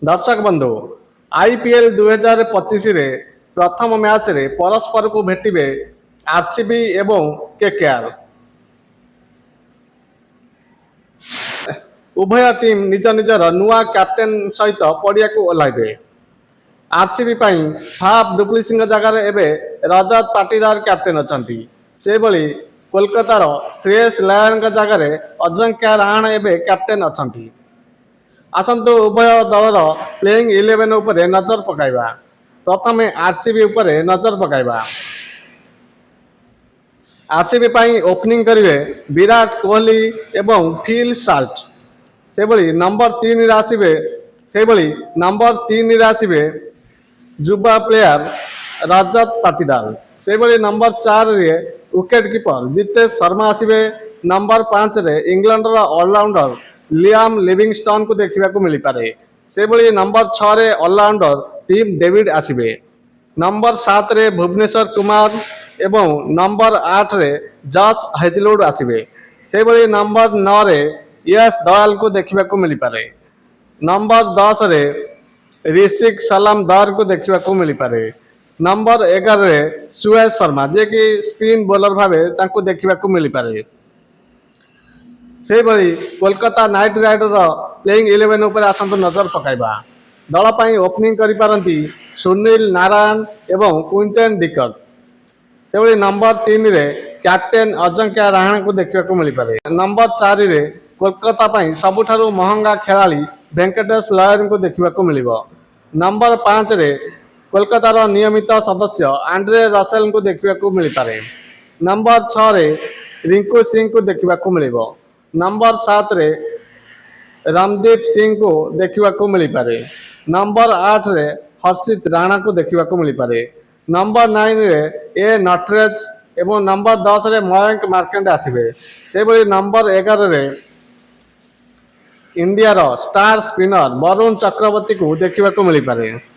दर्शक बंधु आईपीएल 2025 रे प्रथम मैच रे परस्पर को भेटिबे आरसीबी एवं केकेआर। उभय टीम निज निजर नुआ कैप्टेन सहित पड़िया को ओह्लाइबे। आरसीबी पाई फाफ डुप्लेसिस जगह एबे रजत पाटीदार कैप्टेन अछंती। से भली कोलकातार श्रेयस अय्यर जगह अजिंक्य रहाणे एबे कैप्टेन अछंती। आसंतु उभय दलर प्लेइंग 11 उपरे नजर पकाइबा। प्रथमे आरसीबी उपरे नजर पकाइबा। आरसीबी पाई ओपनिंग करिवे विराट कोहली एवं फिल साल्ट। से भली नंबर 3 रे आसीबे युवा प्लेयर रजत पाटीदार। से भली नंबर 4 रे विकेट कीपर जितेश शर्मा आसीबे। नंबर 5 रे इंग्लैंड रा ऑलराउंडर लियाम लिविंगस्टन को देखा मिल पारे। से भली नंबर 6 रे ऑलराउंडर टीम डेविड आसीबे। नंबर 7 रे भुवनेश्वर कुमार एवं नंबर 8 रे जॉस हेजलवुड आसीबे। से भली नंबर 9 रे यश दयाल को देखा मिल पारे। नंबर 10 रे ऋषिक सलाम दर को देखा मिल पारे। नंबर 11 रे सुयश शर्मा जे कि स्पिन बॉलर भावे तांको देखा मिल पारे। से भली कोलकाता नाइट राइडर प्लेइंग 11 उपर आसंतु नजर पकाइबा। दल पाई ओपनिंग करि पारंती सुनील नारायण एवं क्विंटन डिकक। से भली नंबर 3 रे कैप्टेन अजिंक्य रहाणे को देखा मिल पारे। नंबर 4 रे कोलकाता पाई सबुठारु महंगा खेलाड़ी वेंकटेश लयर को देखा मिलिबो। नंबर 5 रे कोलकातार नियमित सदस्य आंड्रे रसेल को देखा मिल पारे। नंबर 6 रे रिंकू सिंह को देखा मिलिबो। नंबर 7 रे रामदीप सिंह को देखा मिल पारे। नंबर 8 रे हर्षित राणा को देखा मिल पारे। नंबर 9 रे ए नटराज एवं नंबर 10 रे मयंक मार्केंड आसीबे। से भली नंबर 11 रे इंडिया रो स्टार स्पिनर वरुण चक्रवर्ती को देखा मिल पारे।